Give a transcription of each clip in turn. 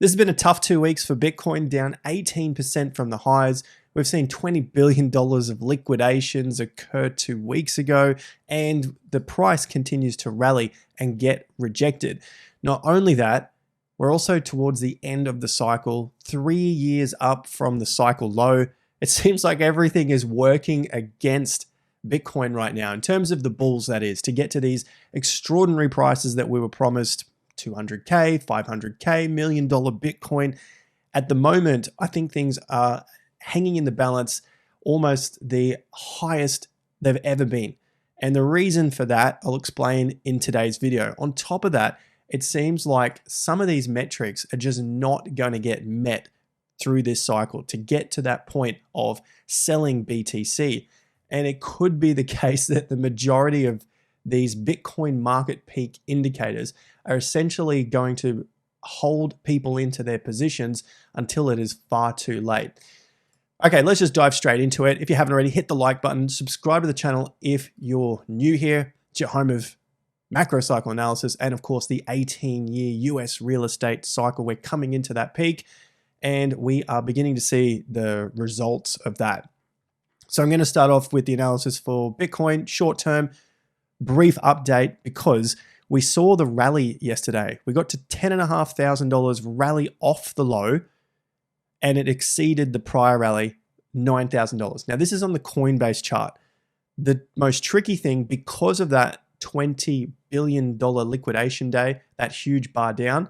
This has been a tough 2 weeks for Bitcoin, down 18% from the highs. We've seen $20 billion of liquidations occur 2 weeks ago, and the price continues to rally and get rejected. Not only that, we're also towards the end of the cycle, 3 years up from the cycle low. It seems like everything is working against Bitcoin right now, in terms of the bulls, that is, to get to these extraordinary prices that we were promised. 200K, 500K, $1 million Bitcoin. At the moment, I think things are hanging in the balance, almost the highest they've ever been. And the reason for that, I'll explain in today's video. On top of that, it seems like some of these metrics are just not going to get met through this cycle to get to that point of selling BTC. And it could be the case that the majority of these Bitcoin market peak indicators are essentially going to hold people into their positions until it is far too late. Okay, let's just dive straight into it. If you haven't already, hit the like button, subscribe to the channel if you're new here. It's your home of macro cycle analysis and, of course, the 18-year US real estate cycle. We're coming into that peak and we are beginning to see the results of that. So I'm going to start off with the analysis for Bitcoin short term. Brief update, because we saw the rally yesterday. We got to $10,500 rally off the low, and it exceeded the prior rally, $9,000. Now, this is on the Coinbase chart. The most tricky thing, because of that $20 billion liquidation day, that huge bar down,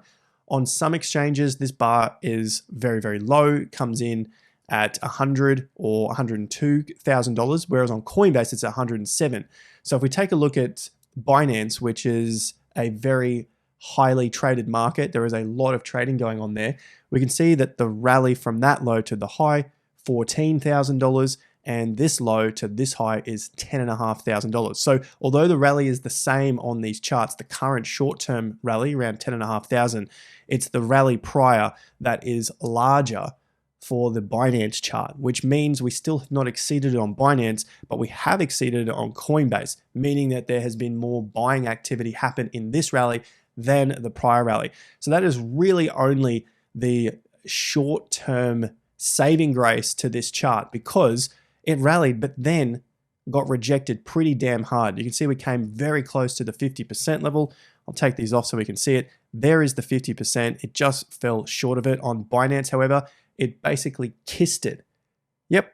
on some exchanges, this bar is very, very low, comes in at $100 or $102,000, whereas on Coinbase, it's $107. So if we take a look at Binance, which is a very highly traded market, there is a lot of trading going on there. We can see that the rally from that low to the high, $14,000, and this low to this high is $10,500. So although the rally is the same on these charts, the current short-term rally around $10,500, it's the rally prior that is larger for the Binance chart, which means we still have not exceeded it on Binance, but we have exceeded it on Coinbase, meaning that there has been more buying activity happen in this rally than the prior rally. So that is really only the short-term saving grace to this chart, because it rallied, but then got rejected pretty damn hard. You can see we came very close to the 50% level. I'll take these off so we can see it. There is the 50%. It just fell short of it. On Binance, however, it basically kissed it. Yep,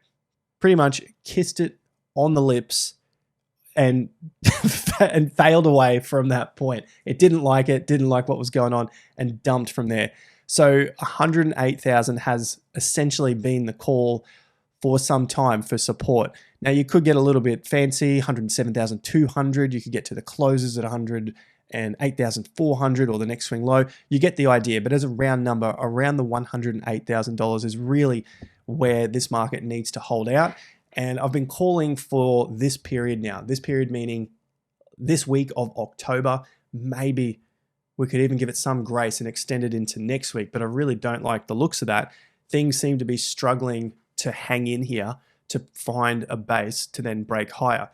pretty much kissed it on the lips and and failed away from that point. It didn't like it, didn't like what was going on, and dumped from there. So 108,000 has essentially been the call for some time for support. Now you could get a little bit fancy, 107,200. You could get to the closes at 108,400 or the next swing low. You get the idea, but as a round number, around the $108,000 is really where this market needs to hold out. And I've been calling for this period now. This period meaning this week of October. Maybe we could even give it some grace and extend it into next week, but I really don't like the looks of that. Things seem to be struggling to hang in here to find a base to then break higher.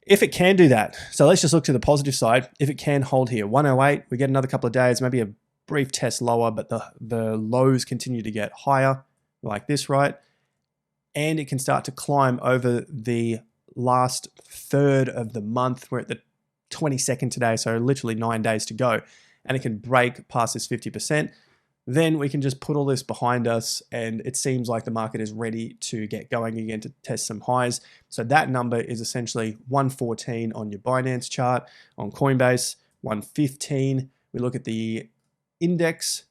If it can do that, so let's just look to the positive side. If it can hold here, 108, we get another couple of days, maybe a brief test lower, but the lows continue to get higher like this, right? And it can start to climb over the last third of the month. We're at the 22nd today, so literally 9 days to go. And it can break past this 50%. Then we can just put all this behind us, and it seems like the market is ready to get going again to test some highs. So that number is essentially 114 on your Binance chart. On Coinbase, 115. We look at the index,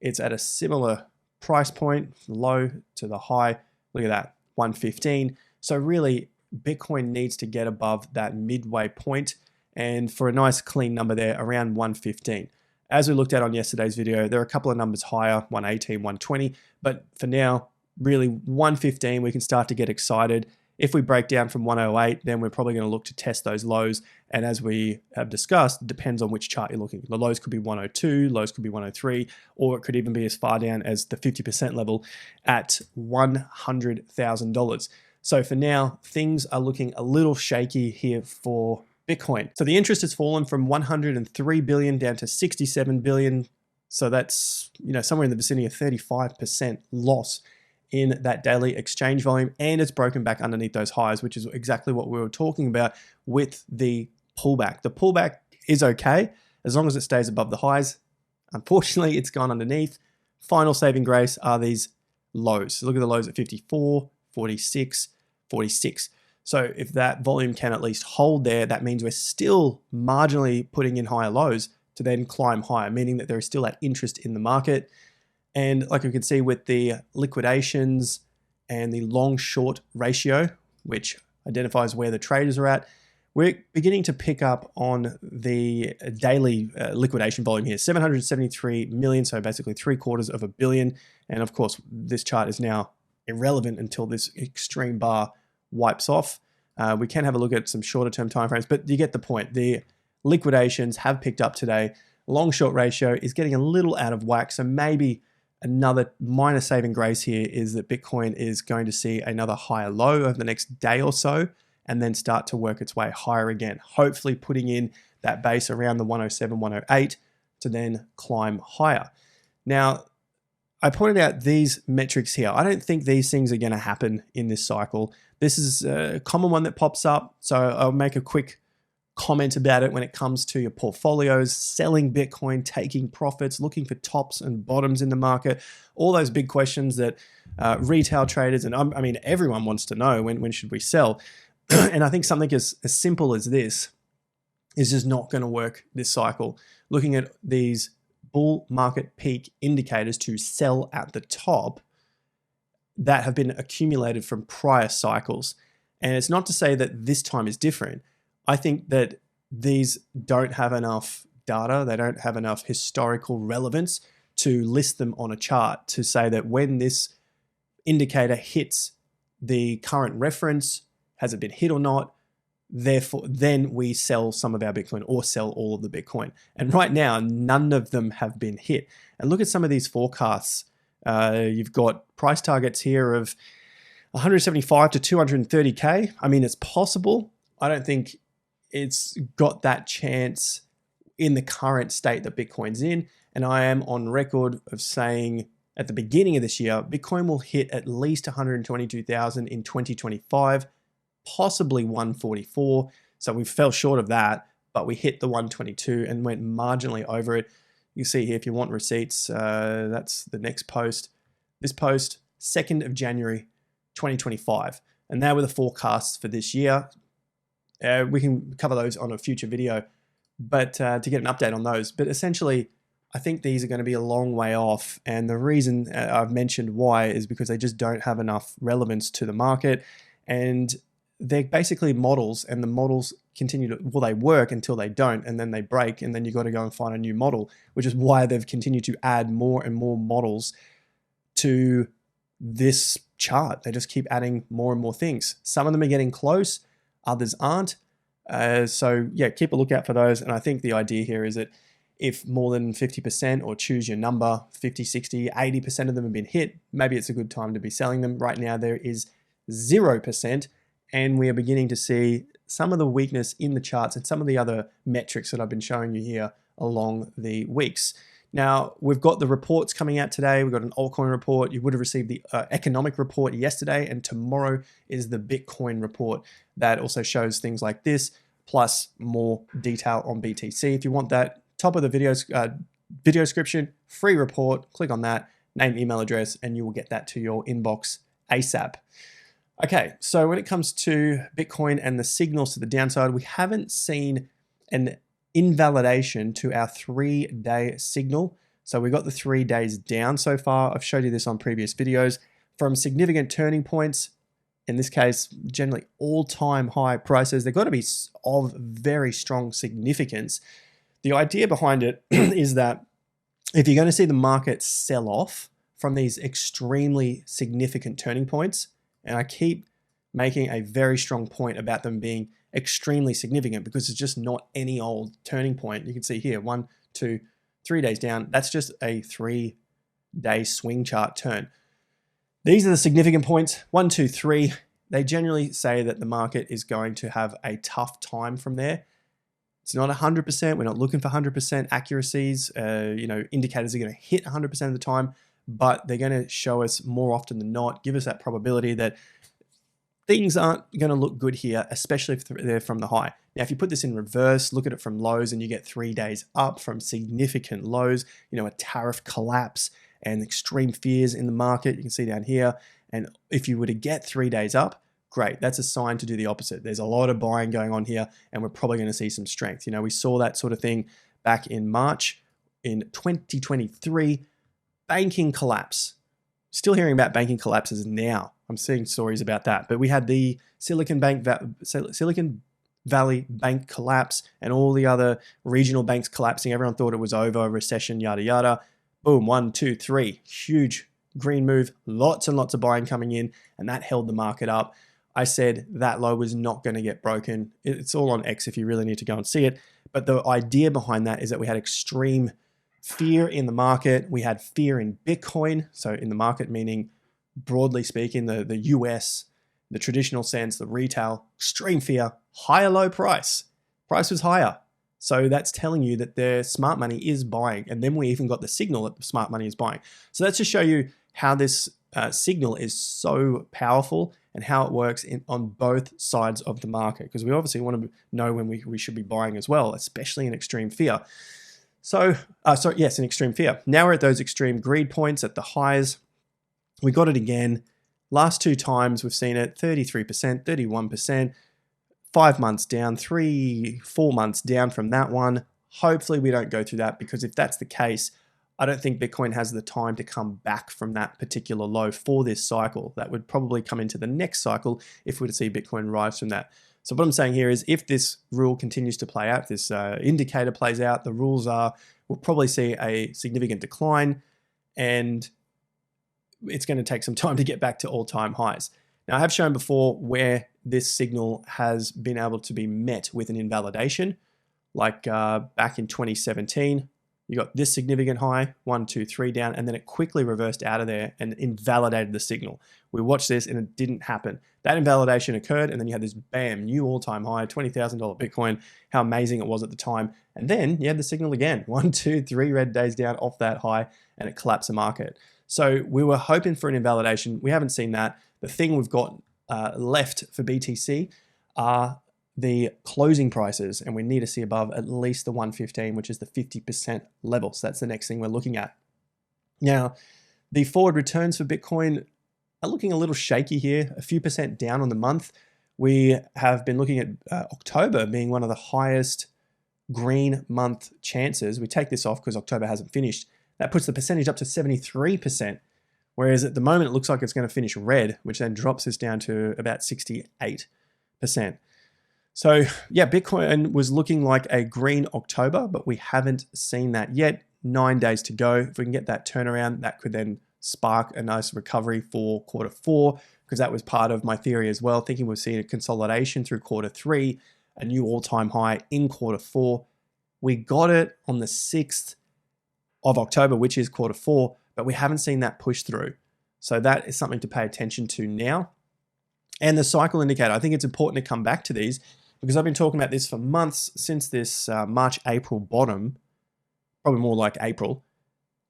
it's at a similar price point, low to the high. Look at that, 115. So really, Bitcoin needs to get above that midway point, and for a nice clean number there, around 115. As we looked at on yesterday's video, there are a couple of numbers higher, 118, 120, but for now, really 115, we can start to get excited. If we break down from 108, then we're probably going to look to test those lows. And as we have discussed, it depends on which chart you're looking. The lows could be 102, lows could be 103, or it could even be as far down as the 50% level at $100,000. So for now, things are looking a little shaky here for Bitcoin. So the interest has fallen from 103 billion down to 67 billion So that's, somewhere in the vicinity of 35% loss in that daily exchange volume, and it's broken back underneath those highs, which is exactly what we were talking about with the pullback. The pullback is okay as long as it stays above the highs. Unfortunately, it's gone underneath. Final saving grace are these lows. So look at the lows at 54, 46, 46. So if that volume can at least hold there, that means we're still marginally putting in higher lows to then climb higher, meaning that there is still that interest in the market. And like we can see with the liquidations and the long-short ratio, which identifies where the traders are at, we're beginning to pick up on the daily liquidation volume here, 773 million, so basically 750 million. And of course, this chart is now irrelevant until this extreme bar wipes off. We can have a look at some shorter term timeframes, but you get the point. The liquidations have picked up today. Long-short ratio is getting a little out of whack, so maybe another minor saving grace here is that Bitcoin is going to see another higher low over the next day or so, and then start to work its way higher again, hopefully putting in that base around the 107, 108 to then climb higher. Now, I pointed out these metrics here. I don't think these things are going to happen in this cycle. This is a common one that pops up, so I'll make a quick comment about it when it comes to your portfolios, selling Bitcoin, taking profits, looking for tops and bottoms in the market, all those big questions that retail traders and I mean everyone wants to know, when should we sell? And I think something as simple as this is just not going to work this cycle. Looking at these bull market peak indicators to sell at the top that have been accumulated from prior cycles. And it's not to say that this time is different. I think that these don't have enough data, they don't have enough historical relevance to list them on a chart to say that when this indicator hits the current reference, has it been hit or not, therefore then we sell some of our Bitcoin or sell all of the Bitcoin. And right now, none of them have been hit. And look at some of these forecasts. You've got price targets here of 175 to 230K. I mean, it's possible. I don't think it's got that chance in the current state that Bitcoin's in. And I am on record of saying at the beginning of this year, Bitcoin will hit at least 122,000 in 2025, possibly 144. So we fell short of that, but we hit the 122 and went marginally over it. You see here, if you want receipts, that's the next post. This post, 2nd of January, 2025. And there were the forecasts for this year. We can cover those on a future video, but to get an update on those. But essentially, I think these are going to be a long way off. And the reason I've mentioned why is because they just don't have enough relevance to the market. And they're basically models, and the models continue to, well, they work until they don't, and then they break, and then you've got to go and find a new model, which is why they've continued to add more and more models to this chart. They just keep adding more and more things. Some of them are getting close, others aren't. So yeah, keep a lookout for those. And I think the idea here is that if more than 50%, or choose your number, 50, 60, 80% of them have been hit, maybe it's a good time to be selling them. Right now there is 0%, and we are beginning to see some of the weakness in the charts and some of the other metrics that I've been showing you here along the weeks. Now, we've got the reports coming out today. We've got an altcoin report. You would have received the economic report yesterday, and tomorrow is the Bitcoin report that also shows things like this, plus more detail on BTC. If you want that, top of the video description, free report, click on that, name, email address, and you will get that to your inbox ASAP. Okay, so when it comes to Bitcoin and the signals to the downside, we haven't seen an invalidation to our 3-day signal. So we got the 3 days down so far. I've showed you this on previous videos. From significant turning points, in this case, generally all-time high prices, they've got to be of very strong significance. The idea behind it is that if you're going to see the market sell off from these extremely significant turning points, and I keep making a very strong point about them being extremely significant because it's just not any old turning point. You can see here, 1, 2, 3 days down. That's just a 3-day swing chart turn. These are the significant points, 1, 2, 3. They generally say that the market is going to have a tough time from there. It's not 100%. We're not looking for 100% accuracies. Indicators are going to hit 100% of the time, but they're going to show us more often than not, give us that probability that things aren't going to look good here, especially if they're from the high. Now, if you put this in reverse, look at it from lows, and you get 3 days up from significant lows, a tariff collapse and extreme fears in the market, you can see down here. And if you were to get 3 days up, great. That's a sign to do the opposite. There's a lot of buying going on here, and we're probably going to see some strength. We saw that sort of thing back in March in 2023, banking collapse. Still hearing about banking collapses now. I'm seeing stories about that. But we had the Silicon Valley Bank collapse and all the other regional banks collapsing. Everyone thought it was over, recession, yada, yada. Boom, 1, 2, 3. Huge green move. Lots and lots of buying coming in, and that held the market up. I said that low was not going to get broken. It's all on X if you really need to go and see it. But the idea behind that is that we had extreme fear in the market. We had fear in Bitcoin. So in the market, meaning broadly speaking, the US, the traditional sense, the retail, extreme fear, higher low price. Price was higher. So that's telling you that the smart money is buying. And then we even got the signal that the smart money is buying. So that's to show you how this signal is so powerful and how it works on both sides of the market. Because we obviously want to know when we should be buying as well, especially in extreme fear. Yes, in extreme fear. Now we're at those extreme greed points at the highs. We got it again. Last 2 times we've seen it 33%, 31%, 5 months down, 4 months down from that one. Hopefully we don't go through that, because if that's the case, I don't think Bitcoin has the time to come back from that particular low for this cycle. That would probably come into the next cycle if we were to see Bitcoin rise from that. So what I'm saying here is, if this rule continues to play out, this indicator plays out, the rules are, we'll probably see a significant decline, and it's going to take some time to get back to all-time highs. Now, I have shown before where this signal has been able to be met with an invalidation, like back in 2017. You got this significant high, 1, 2, 3 down, and then it quickly reversed out of there and invalidated the signal. We watched this and it didn't happen. That invalidation occurred, and then you had this bam, new all-time high, $20,000 Bitcoin, how amazing it was at the time. And then you had the signal again, 1, 2, 3 red days down off that high, and it collapsed the market. So we were hoping for an invalidation. We haven't seen that. The thing we've got left for BTC are the closing prices, and we need to see above at least the 115, which is the 50% level. So that's the next thing we're looking at. Now, the forward returns for Bitcoin are looking a little shaky here, a few percent down on the month. We have been looking at October being one of the highest green month chances. We take this off because October hasn't finished. That puts the percentage up to 73%, whereas at the moment it looks like it's going to finish red, which then drops us down to about 68%. So yeah, Bitcoin was looking like a green October, but we haven't seen that yet. 9 days to go. If we can get that turnaround, that could then spark a nice recovery for Q4, because that was part of my theory as well, thinking we've seen a consolidation through Q3, a new all-time high in Q4. We got it on the 6th of October, which is Q4, but we haven't seen that push through. So that is something to pay attention to now. And the cycle indicator, I think it's important to come back to these, because I've been talking about this for months, since this March-April bottom, probably more like April.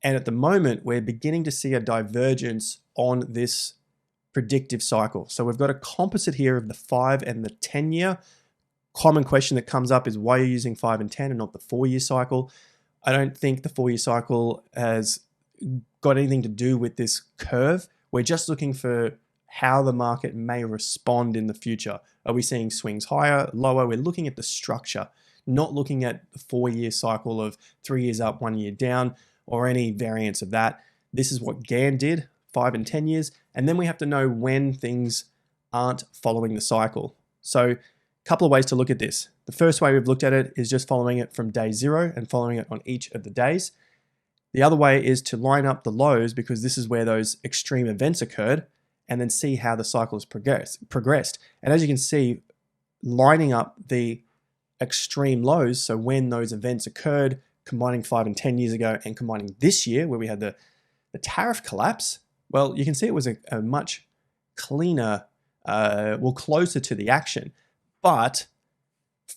And at the moment, we're beginning to see a divergence on this predictive cycle. So we've got a composite here of the 5 and the 10 year. Common question that comes up is why you're using 5 and 10 and not the 4-year cycle. I don't think the 4-year cycle has got anything to do with this curve. We're just looking for how the market may respond in the future. Are we seeing swings higher, lower? We're looking at the structure, not looking at the 4-year cycle of 3 years up, 1 year down, or any variance of that. This is what Gann did, 5 and 10 years. And then we have to know when things aren't following the cycle. So a couple of ways to look at this. The first way we've looked at it is just following it from day 0 and following it on each of the days. The other way is to line up the lows, because this is where those extreme events occurred, and then see how the cycle has progressed. And as you can see, lining up the extreme lows, so when those events occurred, combining 5 and 10 years ago and combining this year where we had the tariff collapse, well, you can see it was a much cleaner, closer to the action. But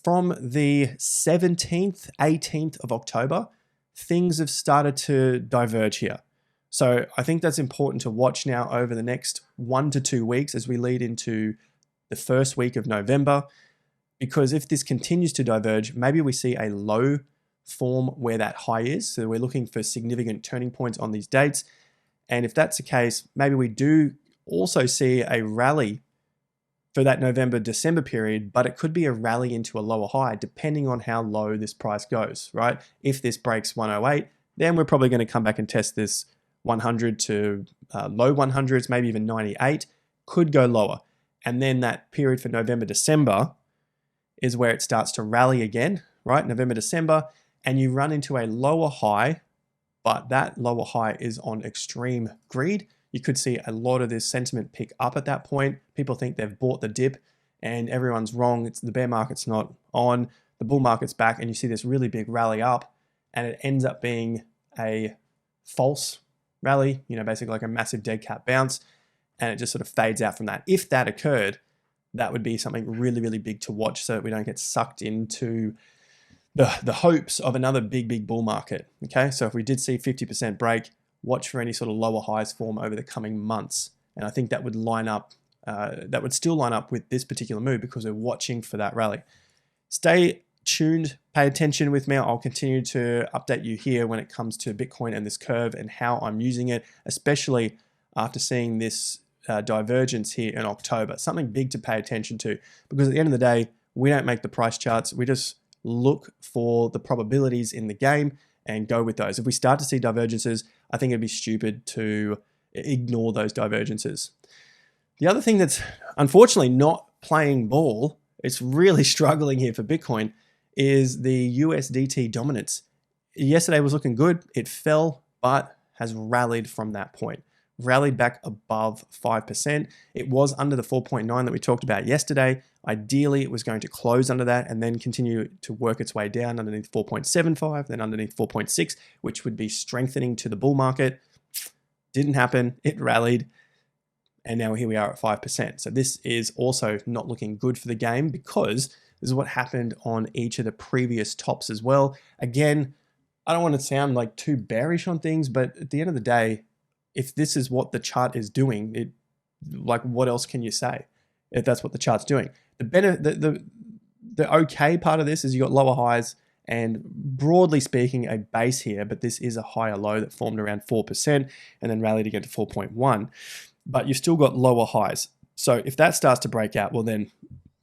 From the 17th, 18th of October, things have started to diverge here. So I think that's important to watch now over the next 1 to 2 weeks as we lead into the first week of November, because if this continues to diverge, maybe we see a low form where that high is. So we're looking for significant turning points on these dates. And if that's the case, maybe we do also see a rally for that November-December period, but it could be a rally into a lower high depending on how low this price goes, right? If this breaks 108, then we're probably going to come back and test this 100 to low 100s, maybe even 98, could go lower. And then that period for November-December is where it starts to rally again, right? November-December, and you run into a lower high, but that lower high is on extreme greed. You could see a lot of this sentiment pick up at that point. People think they've bought the dip and everyone's wrong. It's the bear market's not on, the bull market's back, and you see this really big rally up and it ends up being a false rally, basically like a massive dead cat bounce, and it just sort of fades out from that. If that occurred, that would be something really, really big to watch so that we don't get sucked into the hopes of another big bull market. Okay, so if we did see 50% break, watch for any sort of lower highs form over the coming months. And I think that would line up, that would still line up with this particular move because we're watching for that rally. Stay tuned, pay attention with me. I'll continue to update you here when it comes to Bitcoin and this curve and how I'm using it, especially after seeing this divergence here in October. Something big to pay attention to, because at the end of the day, we don't make the price charts. We just look for the probabilities in the game and go with those. If we start to see divergences, I think it'd be stupid to ignore those divergences. The other thing that's unfortunately not playing ball, it's really struggling here for Bitcoin, is the USDT dominance. Yesterday was looking good. It fell, but has rallied from that point. Rallied back above 5%. It was under the 4.9 that we talked about yesterday. Ideally, it was going to close under that and then continue to work its way down underneath 4.75, then underneath 4.6, which would be strengthening to the bull market. Didn't happen. It rallied. And now here we are at 5%. So this is also not looking good for the game, because this is what happened on each of the previous tops as well. Again, I don't want to sound like too bearish on things, but at the end of the day, if this is what the chart is doing, like what else can you say if that's what the chart's doing? The okay part of this is you got lower highs and, broadly speaking, a base here, but this is a higher low that formed around 4% and then rallied again to 4.1. But you've still got lower highs. So if that starts to break out, well then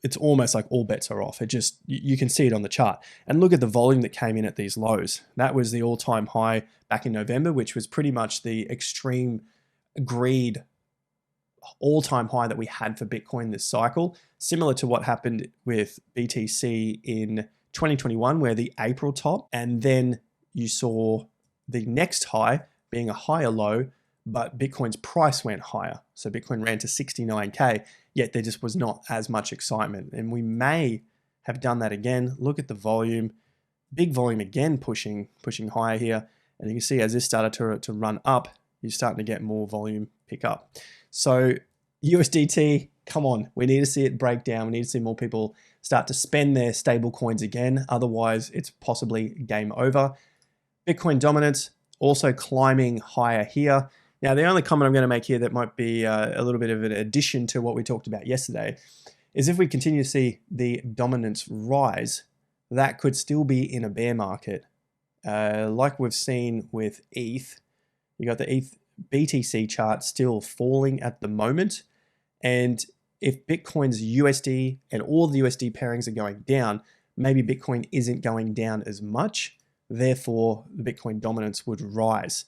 it's almost like all bets are off. It just, you can see it on the chart. And look at the volume that came in at these lows. That was the all-time high back in November, which was pretty much the extreme greed all-time high that we had for Bitcoin this cycle. Similar to what happened with BTC in 2021, where the April top, and then you saw the next high being a higher low, but Bitcoin's price went higher. So Bitcoin ran to 69K, yet there just was not as much excitement. And we may have done that again. Look at the volume, big volume again, pushing higher here. And you can see as this started to run up, you're starting to get more volume pick up. So USDT, come on, we need to see it break down. We need to see more people start to spend their stable coins again. Otherwise, it's possibly game over. Bitcoin dominance also climbing higher here. Now, the only comment I'm going to make here that might be a little bit of an addition to what we talked about yesterday is if we continue to see the dominance rise, that could still be in a bear market. Like we've seen with ETH, you got the ETH BTC chart still falling at the moment. And if Bitcoin's USD and all the USD pairings are going down, maybe Bitcoin isn't going down as much. Therefore, the Bitcoin dominance would rise.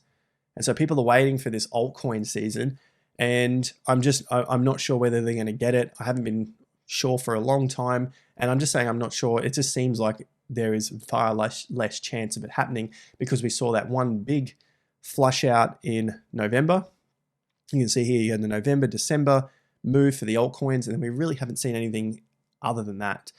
And so people are waiting for this altcoin season, and I'm not sure whether they're going to get it. I haven't been sure for a long time, and I'm just saying I'm not sure. It just seems like there is far less chance of it happening because we saw that one big flush out in November. You can see here you had the November, December move for the altcoins, and then we really haven't seen anything other than that.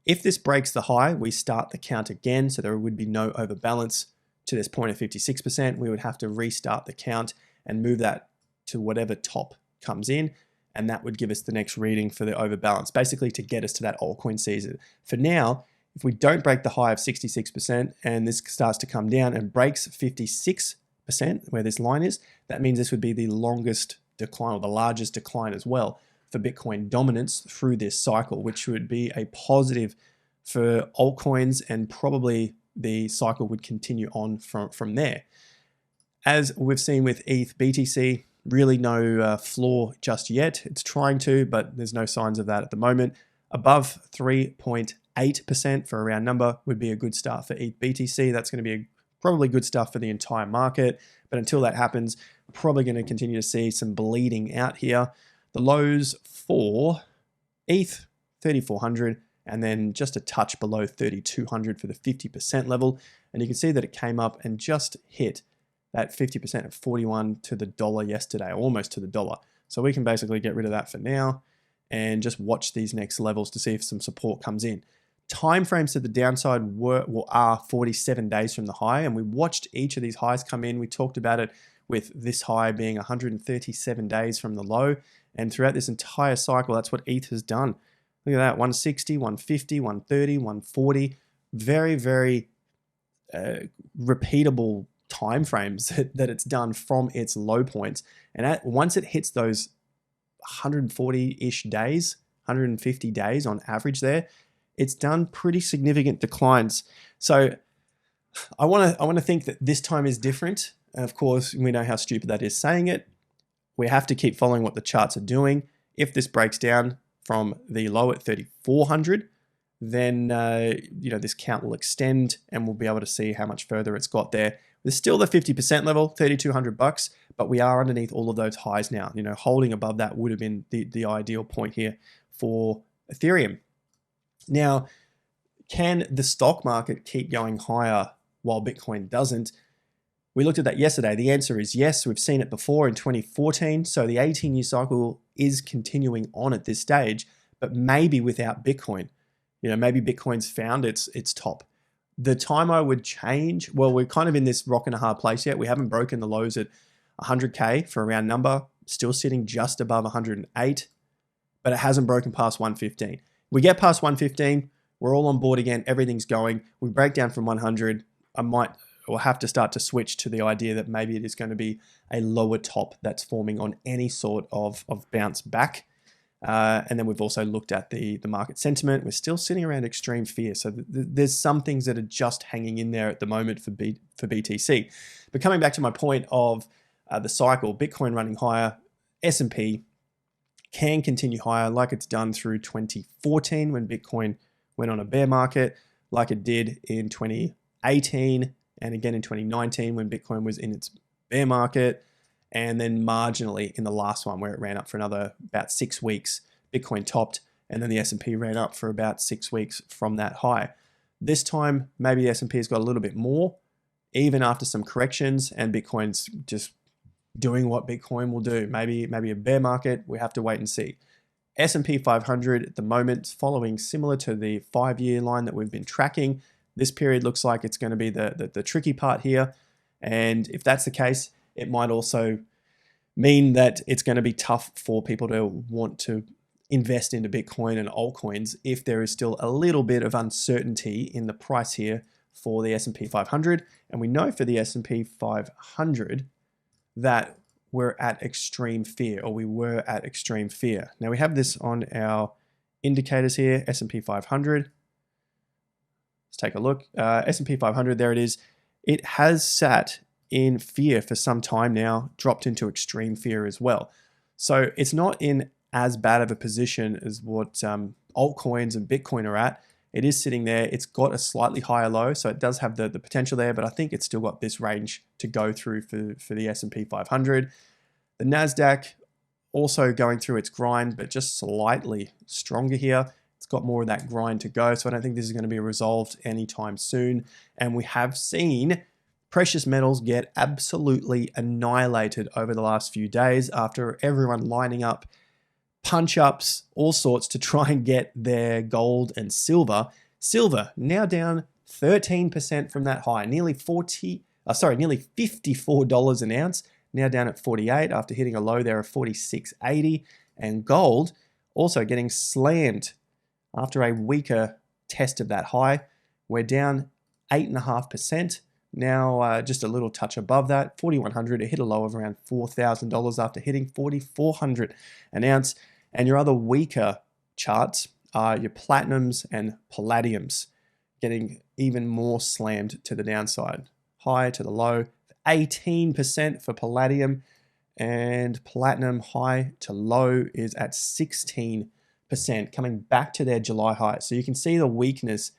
If this breaks the high, we start the count again, so there would be no overbalance to this point of 56%. We would have to restart the count and move that to whatever top comes in, and that would give us the next reading for the overbalance, basically to get us to that altcoin season. For now, If we don't break the high of 66% and this starts to come down and breaks 56%, where this line is, that means this would be the longest decline or the largest decline as well for Bitcoin dominance through this cycle, which would be a positive for altcoins, and probably the cycle would continue on from there. As we've seen with ETH BTC, really no floor just yet. It's trying to, but there's no signs of that at the moment. Above 3.8% for a round number would be a good start for ETH BTC. That's going to be probably good stuff for the entire market. But until that happens, we're probably going to continue to see some bleeding out here. The lows for ETH, 3,400, and then just a touch below 3,200 for the 50% level. And you can see that it came up and just hit that 50% at 41 to the dollar yesterday, almost to the dollar. So we can basically get rid of that for now and just watch these next levels to see if some support comes in. Timeframes to the downside are 47 days from the high, and we watched each of these highs come in. We talked about it with this high being 137 days from the low, and throughout this entire cycle, that's what ETH has done. Look at that, 160, 150, 130, 140. Very, very repeatable timeframes that it's done from its low points. And once it hits those 140-ish days, 150 days on average there, it's done pretty significant declines. So I want to think that this time is different. And of course, we know how stupid that is saying it. We have to keep following what the charts are doing. If this breaks down from the low at 3,400, then this count will extend and we'll be able to see how much further it's got there. There's still the 50% level, $3,200, but we are underneath all of those highs now. Holding above that would have been the ideal point here for Ethereum. Now, can the stock market keep going higher while Bitcoin doesn't? We looked at that yesterday. The answer is yes. We've seen it before in 2014. So the 18-year cycle is continuing on at this stage, but maybe without Bitcoin. Maybe Bitcoin's found its top. The time I would change, well, we're kind of in this rock and a hard place yet. We haven't broken the lows at 100K for a round number, still sitting just above 108, but it hasn't broken past 115. We get past 115, we're all on board again, everything's going. We break down from 100, we'll have to start to switch to the idea that maybe it is going to be a lower top that's forming on any sort of bounce back. And then we've also looked at the market sentiment. We're still sitting around extreme fear. So there's some things that are just hanging in there at the moment for BTC. But coming back to my point of the cycle, Bitcoin running higher, S&P can continue higher like it's done through 2014 when Bitcoin went on a bear market, like it did in 2018 and again in 2019 when Bitcoin was in its bear market. And then marginally in the last one where it ran up for another about 6 weeks, Bitcoin topped, and then the S&P ran up for about 6 weeks from that high. This time, maybe the S&P has got a little bit more, even after some corrections, and Bitcoin's just doing what Bitcoin will do. Maybe a bear market, we have to wait and see. S&P 500 at the moment, following similar to the 5-year line that we've been tracking. This period looks like it's going to be the tricky part here. And if that's the case, it might also mean that it's going to be tough for people to want to invest into Bitcoin and altcoins if there is still a little bit of uncertainty in the price here for the S&P 500. And we know for the S&P 500 that we're at extreme fear, or we were at extreme fear. Now we have this on our indicators here, S&P 500. Let's take a look. S&P 500, there it is. It has sat in fear for some time now, dropped into extreme fear as well. So it's not in as bad of a position as what altcoins and Bitcoin are at. It is sitting there. It's got a slightly higher low, so it does have the potential there, but I think it's still got this range to go through for the S&P 500. The NASDAQ also going through its grind, but just slightly stronger here. It's got more of that grind to go, so I don't think this is going to be resolved anytime soon. And we have seen precious metals get absolutely annihilated over the last few days after everyone lining up punch-ups, all sorts to try and get their gold and silver. Silver now down 13% from that high, nearly $54 an ounce, now down at 48 after hitting a low there of 46.80. And gold also getting slammed after a weaker test of that high. We're down 8.5%. Now just a little touch above that, 4,100. It hit a low of around $4,000 after hitting 4,400 an ounce. And your other weaker charts are your platinums and palladiums, getting even more slammed to the downside. High to the low, 18% for palladium, and platinum high to low is at 16%, coming back to their July high. So you can see the weakness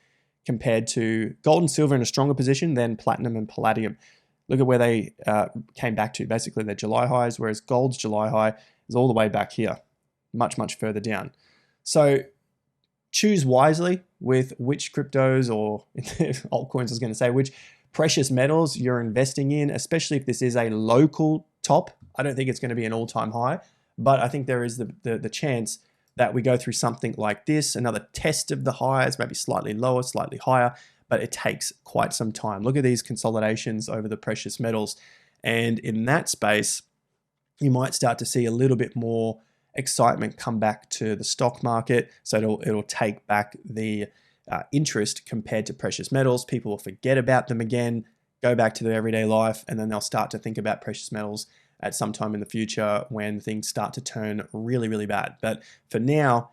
compared to gold and silver in a stronger position than platinum and palladium. Look at where they came back to, basically their July highs, whereas gold's July high is all the way back here, much, much further down. So choose wisely with which cryptos or altcoins, I was going to say, which precious metals you're investing in, especially if this is a local top. I don't think it's going to be an all-time high, but I think there is the chance that we go through something like this, another test of the highs, maybe slightly lower, slightly higher, but it takes quite some time. Look at these consolidations over the precious metals. And in that space, you might start to see a little bit more excitement come back to the stock market. So it'll take back the interest compared to precious metals. People will forget about them again, go back to their everyday life, and then they'll start to think about precious metals at some time in the future when things start to turn really, really bad. But for now,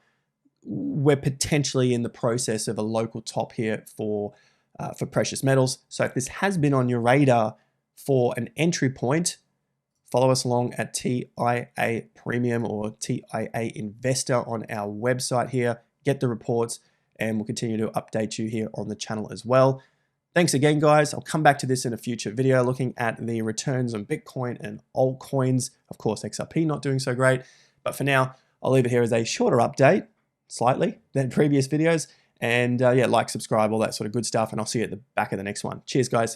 we're potentially in the process of a local top here for precious metals. So if this has been on your radar for an entry point, follow us along at TIA Premium or TIA Investor on our website here. Get the reports, and we'll continue to update you here on the channel as well. Thanks again, guys. I'll come back to this in a future video looking at the returns on Bitcoin and altcoins. Of course, XRP not doing so great. But for now, I'll leave it here as a shorter update, slightly, than previous videos. And yeah, like, subscribe, all that sort of good stuff. And I'll see you at the back of the next one. Cheers, guys.